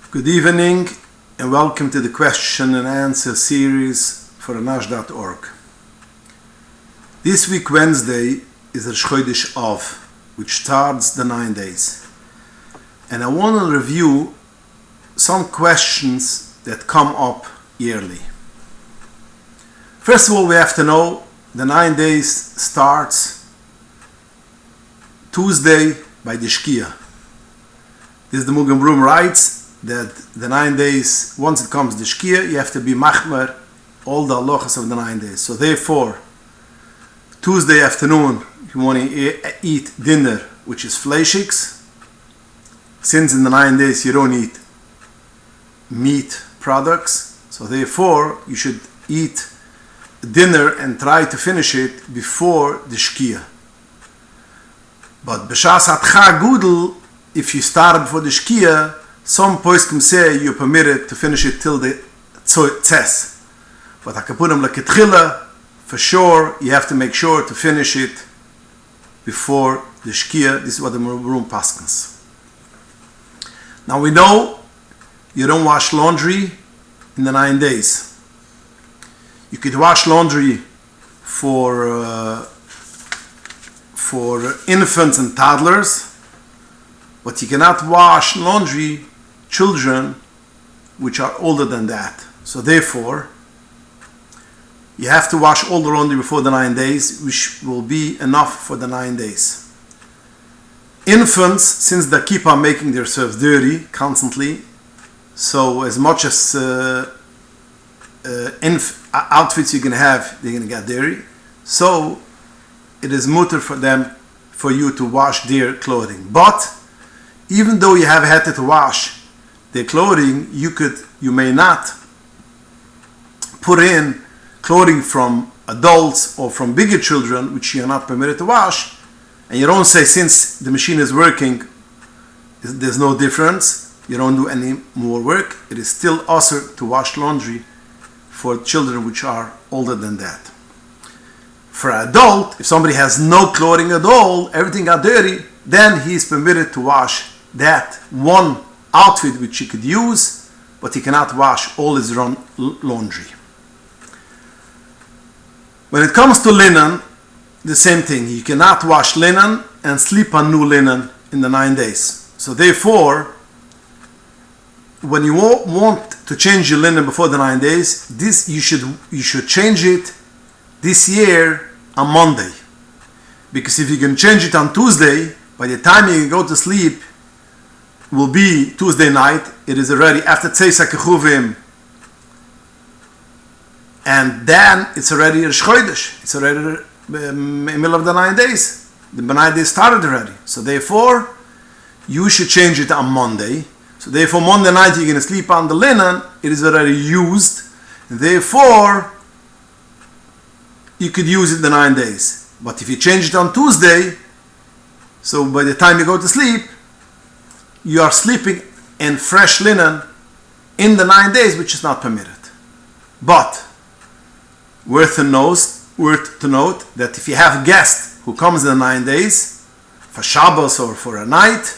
Good evening and welcome to the question and answer series for Anash.org. This week Wednesday is Rosh Chodesh Av, which starts the 9 days. And I want to review some questions that come up yearly. First of all, we have to know the 9 days starts Tuesday by the Shkia. This the Mugen Brum writes that the 9 days, once it comes to Shkia, you have to be machmer all the halachas of the 9 days. So therefore, Tuesday afternoon, you want to eat dinner, which is fleishiks. Since in the 9 days you don't eat meat products, so therefore you should eat dinner and try to finish it before the Shkia. But b'shas hatcha gudel, if you start before the Shkia, some poskim say you're permitted to finish it till the tzes. But hakapunim leketchila, for sure, you have to make sure to finish it before the Shkia. This is what the room paskins. Now we know you don't wash laundry in the 9 days. You could wash laundry for infants and toddlers, but you cannot wash laundry children which are older than that. So therefore, you have to wash all the laundry before the 9 days, which will be enough for the 9 days. Infants, since they keep on making themselves dirty constantly, so as much as outfits you can have, they're going to get dirty. So it is mutter for you to wash their clothing. But even though you have had to wash their clothing, you may not put in clothing from adults or from bigger children, which you are not permitted to wash, and you don't say, since the machine is working, there's no difference, you don't do any more work. It is still also to wash laundry for children which are older than that. For an adult, if somebody has no clothing at all, everything got dirty, then he is permitted to wash that one outfit which he could use, but he cannot wash all his own laundry. When it comes to linen, the same thing. You cannot wash linen and sleep on new linen in the 9 days. So therefore, when you want to change your linen before the 9 days, you should change it this year on Monday. Because if you can change it on Tuesday, by the time you go to sleep, will be Tuesday night. It is already after Tzeis HaKechuvim, and then it's already Rosh Chodesh. It's already in the middle of the 9 days. The 9 days started already. So therefore, you should change it on Monday. So therefore, Monday night you're going to sleep on the linen. It is already used. And therefore, you could use it the 9 days. But if you change it on Tuesday, so by the time you go to sleep, you are sleeping in fresh linen in the 9 days, which is not permitted. But worth to note that if you have a guest who comes in the 9 days for Shabbos or for a night,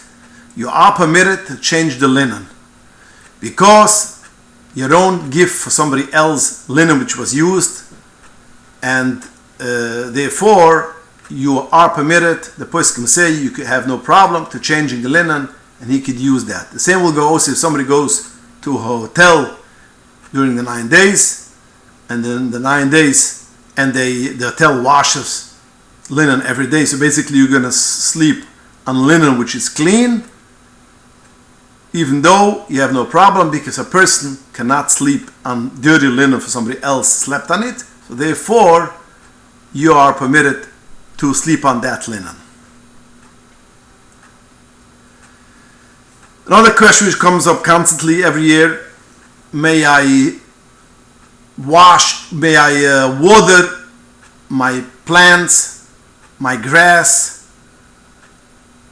you are permitted to change the linen, because you don't give for somebody else linen which was used, and therefore you are permitted. The poskim say you could have no problem to changing the linen, and he could use that. The same will go also if somebody goes to a hotel during the 9 days, and then the 9 days, and the hotel washes linen every day. So basically you're going to sleep on linen which is clean, even though you have no problem, because a person cannot sleep on dirty linen for somebody else slept on it. So therefore, you are permitted to sleep on that linen. Another question which comes up constantly every year: may I water my plants, my grass,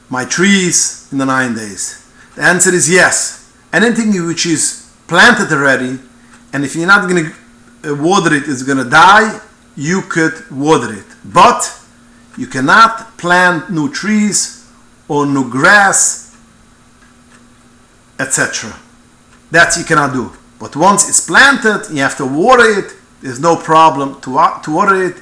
my trees in the 9 days? The answer is yes. Anything which is planted already, and if you're not going to water it, it's going to die, you could water it. But you cannot plant new trees or new grass, etc. that you cannot do. But once it's planted, you have to water it. There's no problem to water it.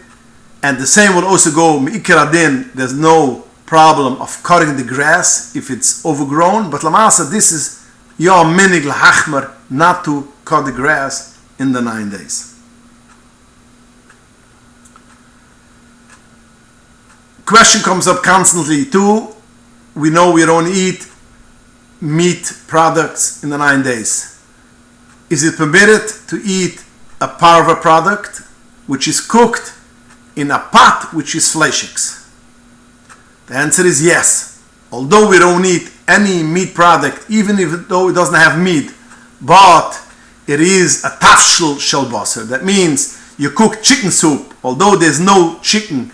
And the same will also go Me'ikar Adin. There's no problem of cutting the grass if it's overgrown. But Lamasa, this is your minig lahachmer, not to cut the grass in the 9 days. Question comes up constantly too. We know we don't eat meat products in the 9 days. Is it permitted to eat a parva product which is cooked in a pot which is fleishiks? The answer is yes. Although we don't eat any meat product, even though it doesn't have meat, but it is a tafshel shel basar. That means you cook chicken soup, although there's no chicken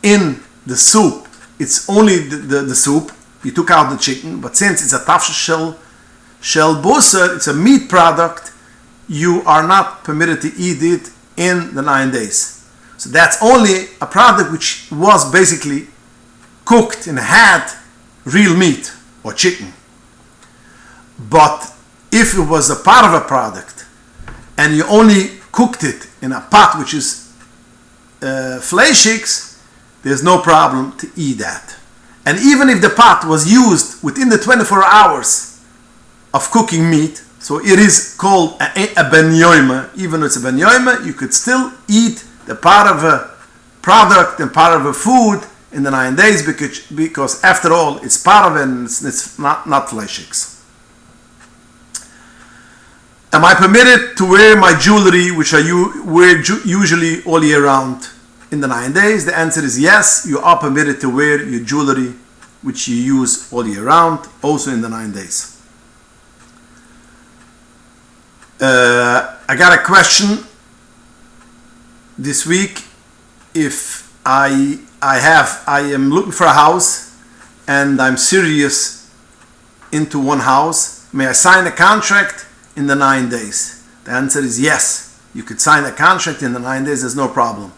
in the soup, it's only the soup. You took out the chicken, but since it's a tafshel shel basar, it's a meat product, you are not permitted to eat it in the 9 days. So that's only a product which was basically cooked and had real meat or chicken. But if it was a part of a product and you only cooked it in a pot which is fleishiks, there's no problem to eat that. And even if the pot was used within the 24 hours of cooking meat, so it is called a ben yoima, even though it's a ben yoima, you could still eat the part of a product and part of a food in the 9 days because after all, it's part of it and it's not fleishiks. Am I permitted to wear my jewelry, which I wear usually all year round, in the 9 days? The answer is yes, you are permitted to wear your jewelry, which you use all year round, also in the 9 days. I got a question this week. If I am looking for a house and I'm serious into one house, may I sign a contract in the 9 days? The answer is yes. You could sign a contract in the 9 days, there's no problem.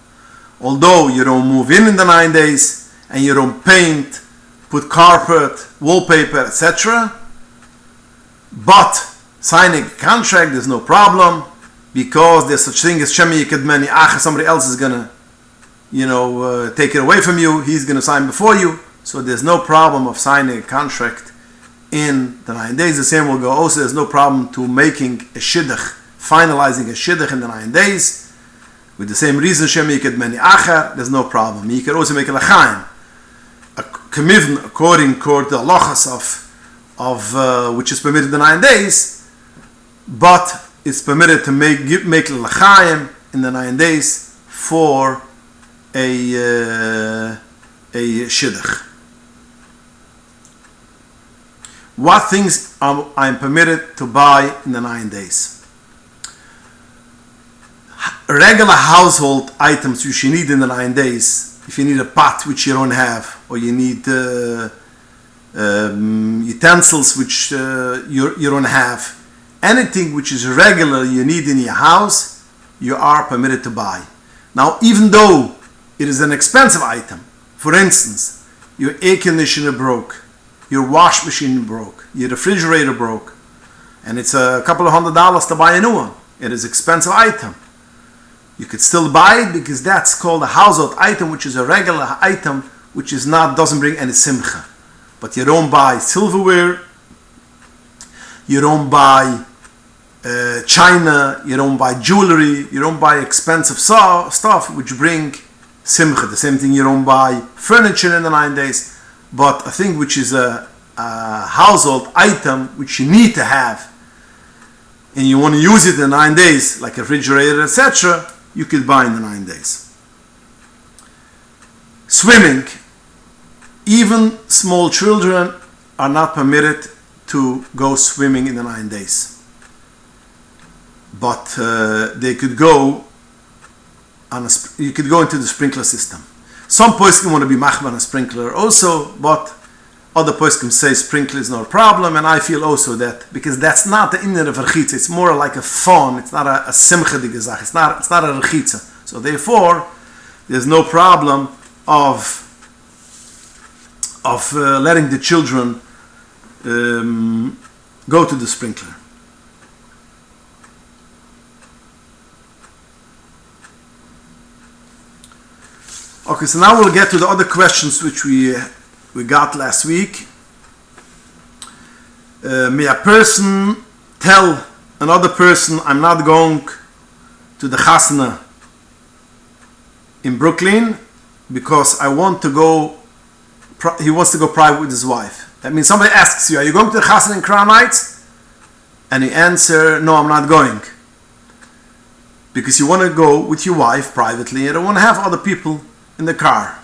Although you don't move in the 9 days and you don't paint, put carpet, wallpaper, etc. But signing a contract, there's no problem because there's such thing as Shemi Yekadmeni Acha, somebody else is going to take it away from you, he's going to sign before you. So there's no problem of signing a contract in the 9 days. The same will go also, there's no problem to making a shidduch, finalizing a shidduch in the 9 days. With the same reason, Shemi Yekadmeni Acha, there's no problem. You can also make a lachaim, a commitment according to the halachas of which is permitted in the 9 days, but it's permitted to make lachaim in the 9 days for a shidduch. What things I'm permitted to buy in the 9 days? Regular household items you should need in the 9 days. If you need a pot which you don't have, or you need utensils which you don't have, anything which is regular you need in your house, you are permitted to buy. Now, even though it is an expensive item, for instance, your air conditioner broke, your wash machine broke, your refrigerator broke, and it's a couple of $100 to buy a new one. It is an expensive item. You could still buy it because that's called a household item, which is a regular item, which doesn't bring any simcha. But you don't buy silverware, you don't buy china, you don't buy jewelry, you don't buy expensive stuff which bring simcha. The same thing, you don't buy furniture in the 9 days, but a thing which is a household item which you need to have and you want to use it in 9 days, like a refrigerator, etc., you could buy in the 9 days. Swimming. Even small children are not permitted to go swimming in the 9 days. But they could go you could go into the sprinkler system. Some poskim want to be machman on a sprinkler also, but other poskim say sprinkler is not a problem, and I feel also that because that's not the inner of a rechitza, it's more like a fun, it's not a simcha digazach, it's not a rechitza. So therefore, there's no problem of letting the children go to the sprinkler. Okay, so now we'll get to the other questions which we got last week. May a person tell another person, I'm not going to the chasana in Brooklyn because I want to go, he wants to go private with his wife. That means somebody asks you, are you going to the chasana in Crown Heights? And you answer, no, I'm not going. Because you want to go with your wife privately, you don't want to have other people in the car.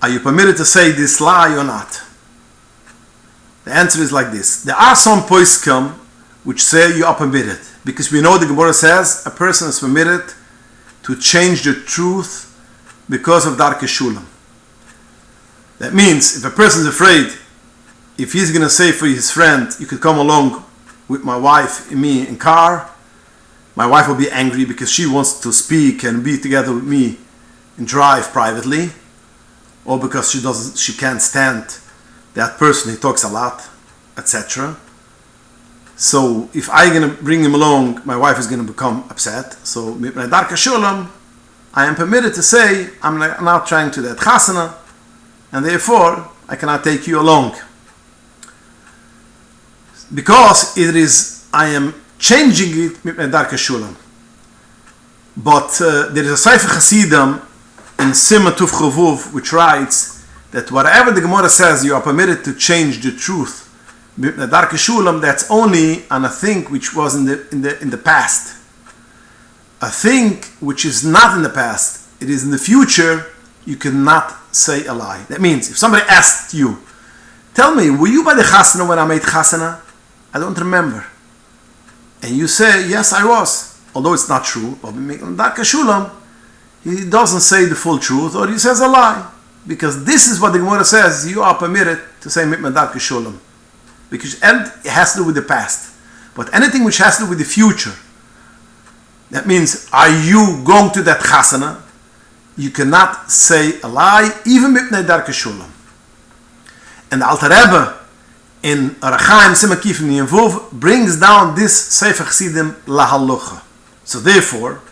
Are you permitted to say this lie or not? The answer is like this. There are some poskim which say you are permitted. Because we know the Gemara says a person is permitted to change the truth because of Darkei Shulam. That means if a person is afraid, if he's going to say for his friend, you could come along with my wife and me in car, my wife will be angry because she wants to speak and be together with me and drive privately, or because she can't stand that person, he talks a lot, etc. So if I'm going to bring him along, my wife is going to become upset. So with my Darkei Shulam, I am permitted to say I'm not trying to that chasana, and therefore I cannot take you along. Because I am changing it with my Darkei Shulam. But there is a Sefer Chassidim in Simon Tuf Chavuv which writes that whatever the Gemara says you are permitted to change the truth with the Darkei Shulam, that's only on a thing which was in the past. A thing which is not in the past, it is in the future, you cannot say a lie. That means if somebody asked you, tell me, were you by the chasana when I made chasana? I don't remember. And you say, yes, I was. Although it's not true. But in Darkei Shulam, he doesn't say the full truth, or he says a lie. Because this is what the Gemara says, you are permitted to say Darkei Shulam. Because it has to do with the past. But anything which has to do with the future, that means, are you going to that chasana? You cannot say a lie, even with Darkei Shulam. And the Alter Rebbe, in Arachaim Siman Kif Yevov, brings down this Sefer Chassidim La Halacha. So therefore,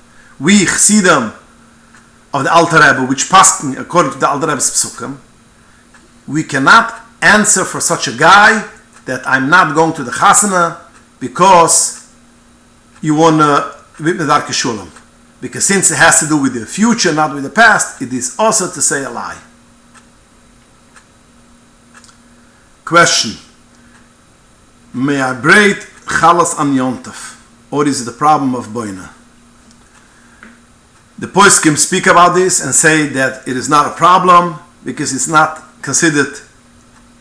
we Chassidim of the Alter Rebbe, which passed according to the Alter Rebbe's Psukim, we cannot answer for such a guy that I'm not going to the chasana because you want to with the Darkei Shulam. Because since it has to do with the future, not with the past, it is also to say a lie. Question. May I braid chalas on Yontef? Or is it the problem of boina? The poskim speak about this and say that it is not a problem because it's not considered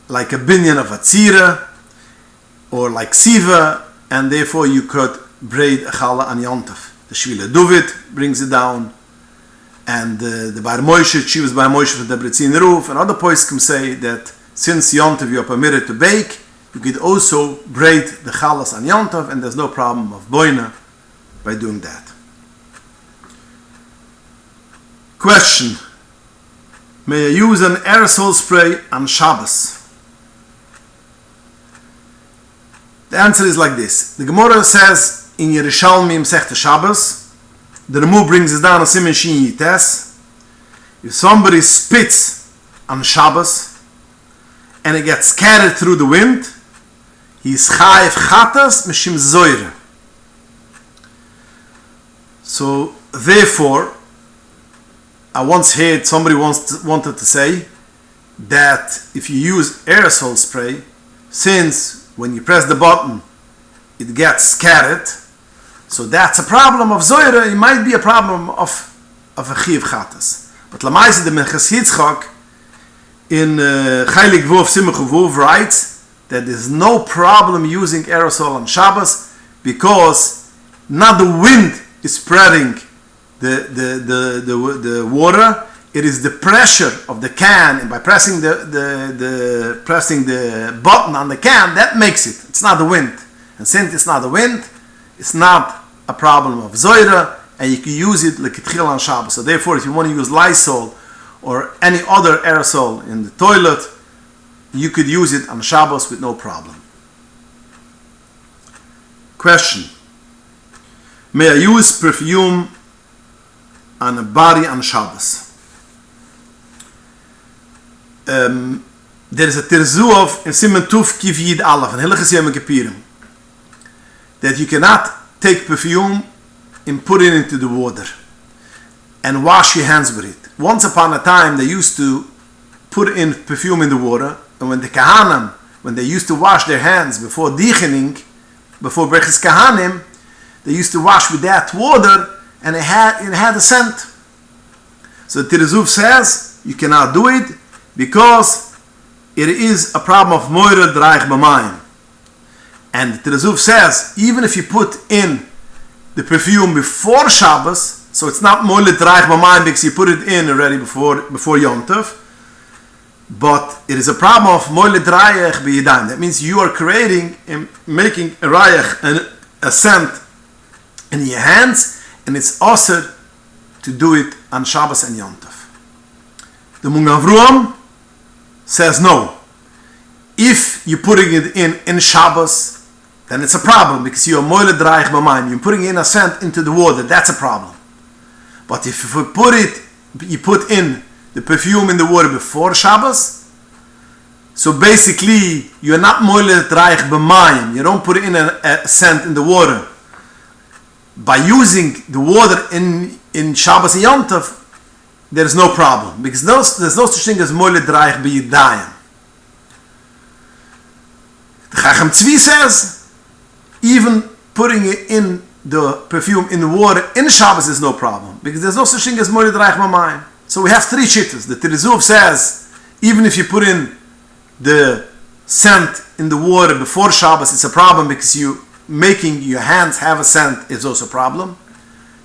like a binyan of a tzira or like siva, and therefore you could braid a chala on Yontef. The Shvile Duvid brings it down, and the Bar Moshe, she was Bar Moshe for the Britzin Roof, and other poskim say that since Yontef you are permitted to bake, you could also braid the chalas on Yontef, and there's no problem of boina by doing that. Question. May I use an aerosol spray on Shabbos? The answer is like this. The Gemara says in Yerushalmi Masechta Shabbos, the Remu brings it down on Siman Shin Yites. If somebody spits on Shabbos and it gets scattered through the wind, he's chayiv chatas mishim zoyre. So therefore, I once heard somebody wanted to say that if you use aerosol spray, since when you press the button it gets scattered, so that's a problem of zoyre. It might be a problem of a chayiv chatas. But Lamaisa the Menches Yitzchak in Chaylik Vov Simach Vov writes that there's no problem using aerosol on Shabbos because not the wind is spreading the water, it is the pressure of the can, and by pressing the button on the can, that makes it. It's not the wind. And since it's not the wind, it's not a problem of zoyra, and you can use it like kitchil on Shabbos. So therefore, if you want to use Lysol or any other aerosol in the toilet, you could use it on Shabbos with no problem. Question. May I use perfume on a body on Shabbos. There is a Tirzuov in Siman Tuf Kiv Yid Aleph, and Hilchas Yom Kippurim, that you cannot take perfume and put it into the water and wash your hands with it. Once upon a time, they used to put in perfume in the water, and when the Kahanim, when they used to wash their hands before Dichening, before Brechas Kahanim, they used to wash with that water, and it had a scent. So the Tirzuv says you cannot do it because it is a problem of Moira Draich B'mayim. And the Tirzuv says even if you put in the perfume before Shabbos, so it's not Moira Draich B'mayim because you put it in already before Yom Tov, but it is a problem of Moira Draich B'yidayim. That means you are creating and making a rayach and a scent in your hands, and it's also to do it on Shabbos and Yom Tov. The Mungavruam says no. If you're putting it in Shabbos, then it's a problem because you're moile draich b'mayim. You're putting in a scent into the water. That's a problem. But if you put in the perfume in the water before Shabbos, so basically you're not moile draich b'mayim. You don't put in a scent in the water. By using the water in Shabbos and Yom Tov, there is no problem because there's no such thing as moile draich b'yidayim. The Chacham Tzvi says even putting it in the perfume in the water in Shabbos is no problem because there's no such thing as moile draich b'mayim. So we have three shittas. The Tirzuv says even if you put in the scent in the water before Shabbos, it's a problem because you making your hands have a scent is also a problem.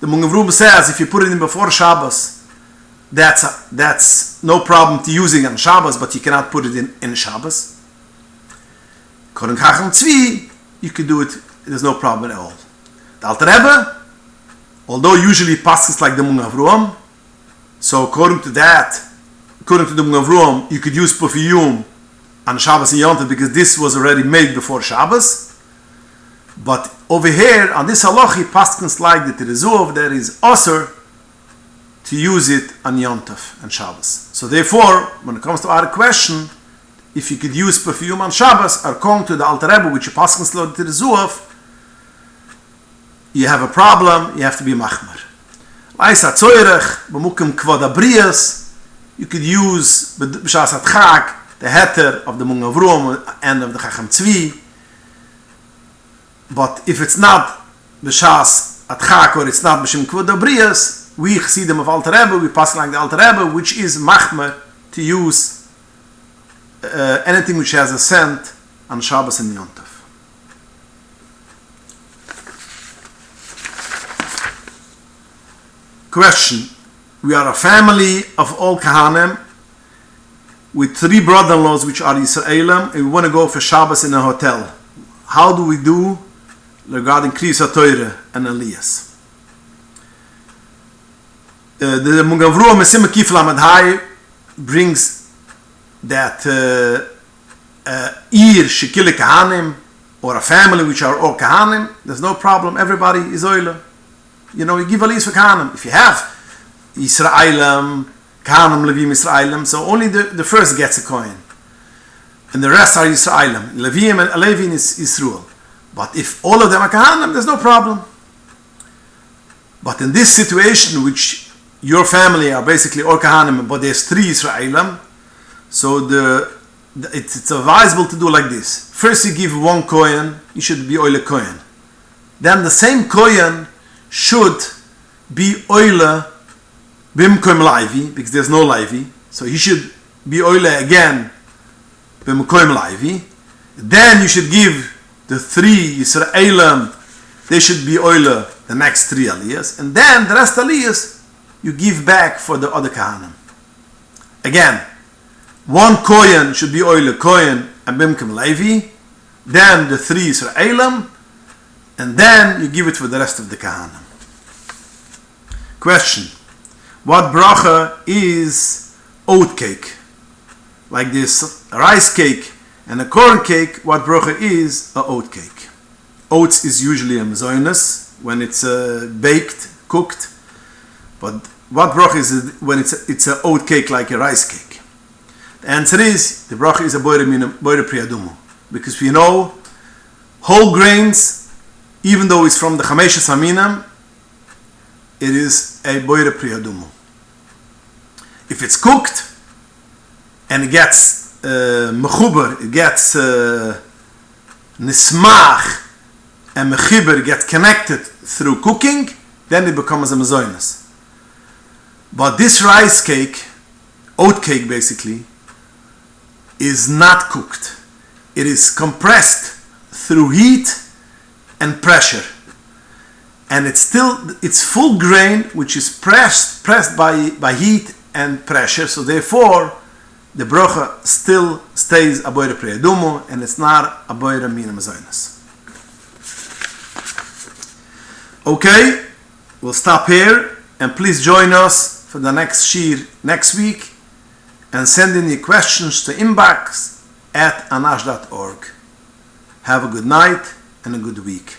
The Mungavrum says if you put it in before Shabbos, that's no problem to using on Shabbos, but you cannot put it in Shabbos. According to Chacham Tzvi, you could do it, there's no problem at all. The Alter Rebbe, although usually passes like the Mungavrum, so according to the Mungavrum, you could use perfume on Shabbos and Yom Tov because this was already made before Shabbos. But over here, on this halacha, paskins like the Tirzuv, there is osur to use it on Yom Tov and Shabbos. So therefore, when it comes to our question, if you could use perfume on Shabbos, according to the Alter Rebbe, which paskins like the Tirzuv, you have a problem, you have to be machmer. Laisa tzoyrech, b'mukim kvod abrias, you could use b'shas atchak, the heter of the Mungavrum and of the Chacham Tzvi. But if it's not b'shas atchak or it's not b'shem kvod abrias, we chassidim of Alter Rebbe, we pass like the Alter Rebbe, which is machmer to use anything which has a scent on Shabbos and Yom Tov. Question: we are a family of all Kahanim with 3 brother-in-laws which are Yisraelim, and we want to go for Shabbos in a hotel. How do we do regarding Kriyas HaTorah and Elias? The Mungavruah Mesim Kif Lamed Hai brings that Shekile Kahanim, or a family which are all Kahanim, there's no problem, everybody is Oile. You know, you give a lease for Kahanim. If you have Yisraelim, Kahanim, Levim, Yisraelim, so only the first gets a coin. And the rest are Yisraelim. Levim and Levin is Yisrael. But if all of them are Kahanim, there's no problem. But in this situation, which your family are basically all Kahanim, but there's 3 Yisraelim, so it's advisable to do like this. First you give 1 kohen, you should be oile kohen. Then the same kohen should be oile bimkoim laivi, because there's no laivi, so he should be oile again bimkoim laivi. Then you should give the 3 Yisraelim, they should be oile the next 3 aliyahs, and then the rest aliyahs you give back for the other kahanim. Again, 1 kohen should be oile kohen and bimkoim laivi, then the 3 Yisraelim, and then you give it for the rest of the kahanim. Question: what bracha is oat cake? Like this rice cake and a corn cake, what bracha is a oat cake? Oats is usually a mezonos when it's baked, cooked, but what bracha is it when it's an oat cake like a rice cake? The answer is the bracha is a boire priadumu, because we know whole grains, even though it's from the chameshes aminam, it is a boire priadumu. If it's cooked and it gets mechuber, it gets nismach, and mechiber gets connected through cooking, then it becomes a mezoinus. But this rice cake, oat cake basically, is not cooked. It is compressed through heat and pressure. And it's full grain, which is pressed by heat and pressure. So therefore, the brocha still stays a boire priadumu, and it's not a boire mina mezoinus. Okay, we'll stop here, and please join us for the next shir next week, and send in your questions to inbox at Anash.org. Have a good night and a good week.